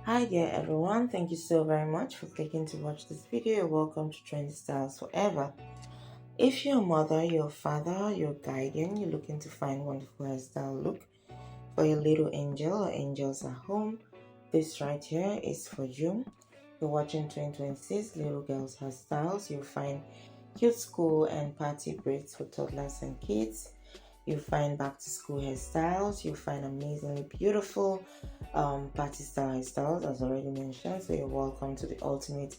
Hi there everyone, thank you so very much for clicking to watch this video. Welcome to Trendy Styles Forever. If you're a mother, you're a father, you're a guardian, you're looking to find wonderful hairstyle look for your little angel or angels at home, this right here is for you. You're watching 2026 Little Girls Hairstyles. You'll find cute school and party braids for toddlers and kids. You'll find back to school hairstyles. You'll find amazingly beautiful party style hairstyles, as already mentioned. So you're welcome to the ultimate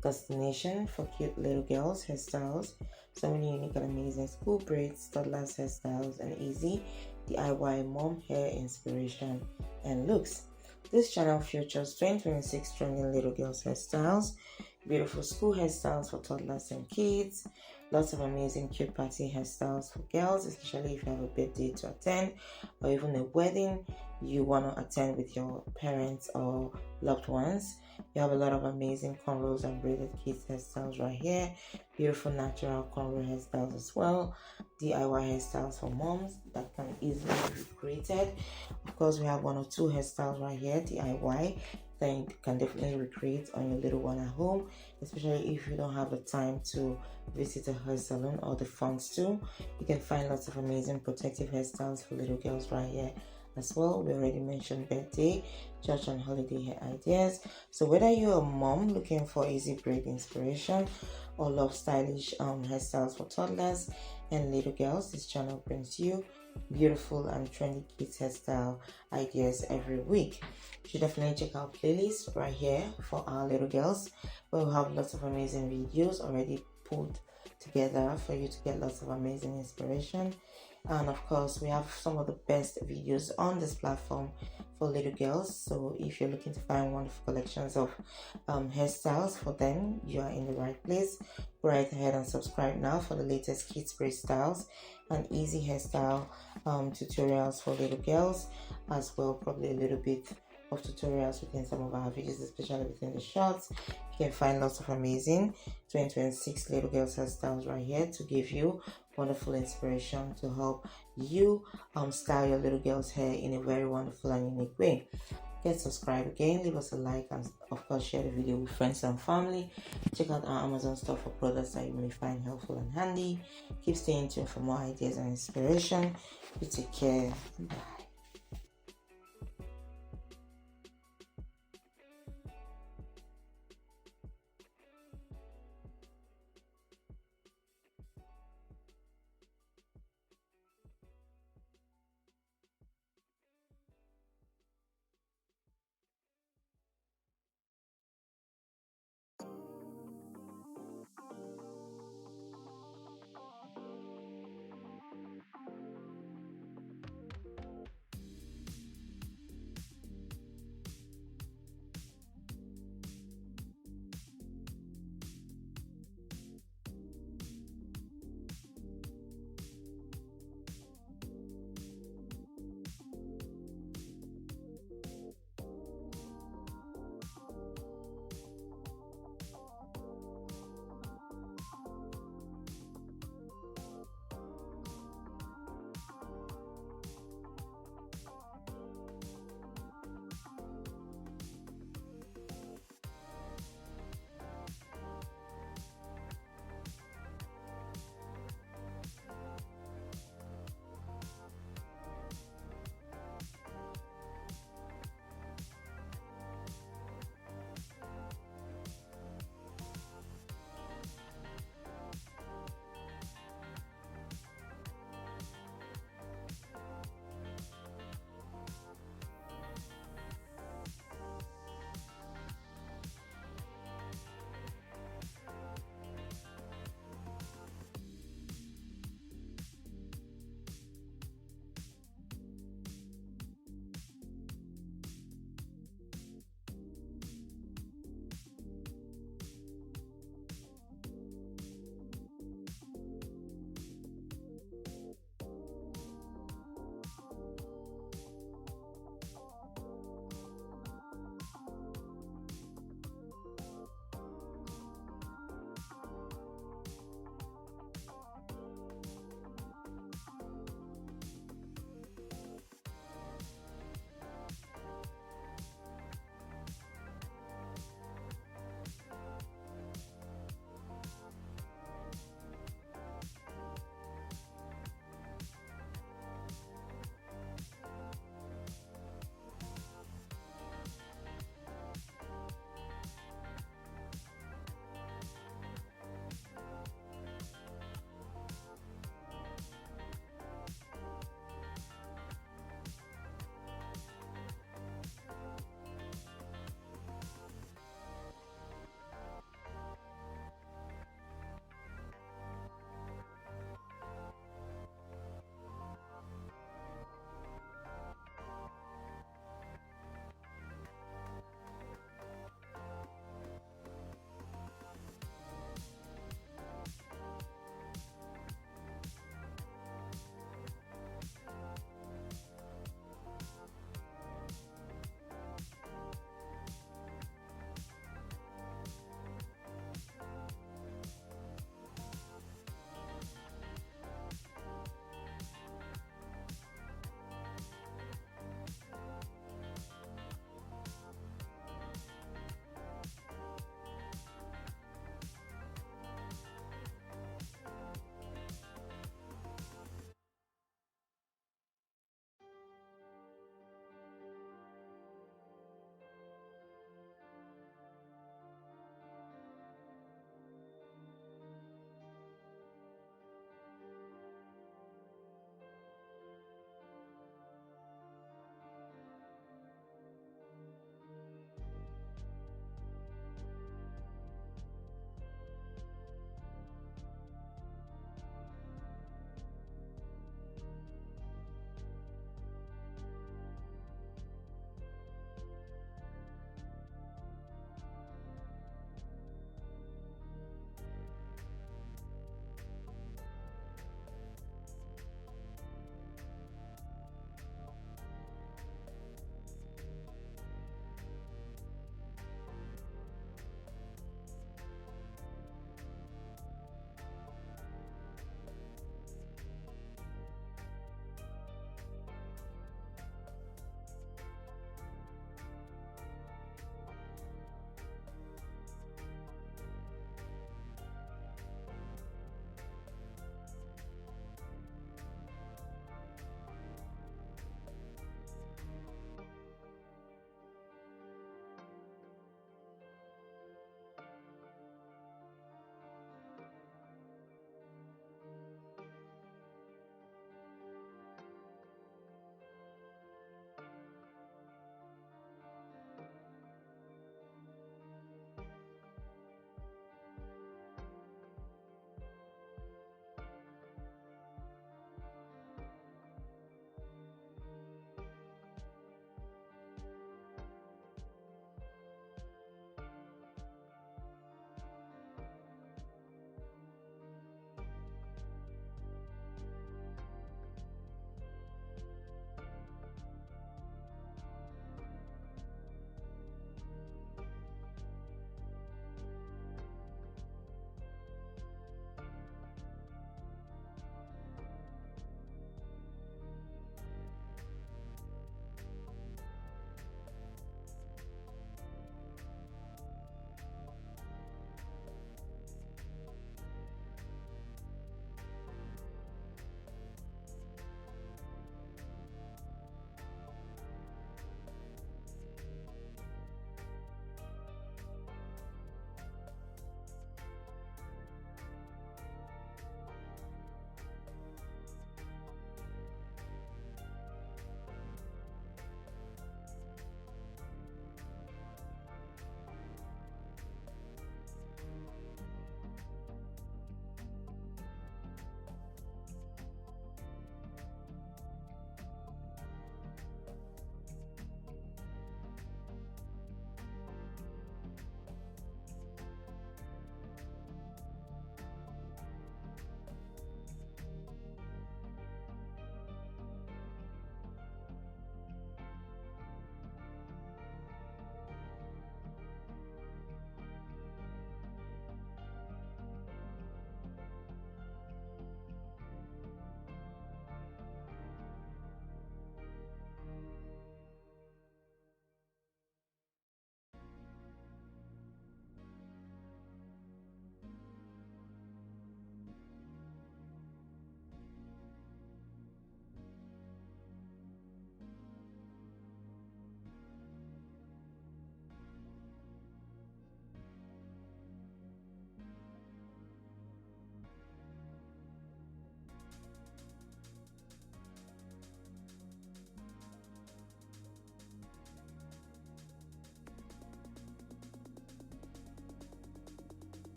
destination for cute little girls hairstyles. So many unique and amazing school braids, toddlers hairstyles, and easy DIY mom hair inspiration and looks. This channel features 2026 trending little girls hairstyles, beautiful school hairstyles for toddlers and kids, lots of amazing cute party hairstyles for girls, especially if you have a birthday to attend or even a wedding you want to attend with your parents or loved ones. You have a lot of amazing cornrows and braided kids hairstyles right here, beautiful natural cornrow hairstyles as well, DIY hairstyles for moms that can easily be recreated. Of course, we have one or two hairstyles right here, DIY, that you can definitely recreate on your little one at home, especially if you don't have the time to visit a hair salon or the funds too. You can find lots of amazing protective hairstyles for little girls right here as well. We already mentioned birthday, church and holiday hair ideas. So whether you're a mom looking for easy braid inspiration or love stylish hairstyles for toddlers and little girls, this channel brings you beautiful and trendy kids hairstyle ideas every week. You should definitely check out playlists right here for our little girls, where we'll have lots of amazing videos already put together for you to get lots of amazing inspiration. And of course, we have some of the best videos on this platform for little girls. So if you're looking to find wonderful collections of hairstyles for them, you are in the right place. Go right ahead and subscribe now for the latest kids braid styles and easy hairstyle tutorials for little girls, as well probably a little bit of tutorials within some of our videos, especially within the shorts. You can find lots of amazing 2026 little girls hairstyles right here to give you wonderful inspiration to help you style your little girl's hair in a very wonderful and unique way. Get subscribed again, leave us a like, and of course share the video with friends and family. Check out our Amazon store for products that you may find helpful and handy. Keep staying tuned for more ideas and inspiration. You take care. Bye.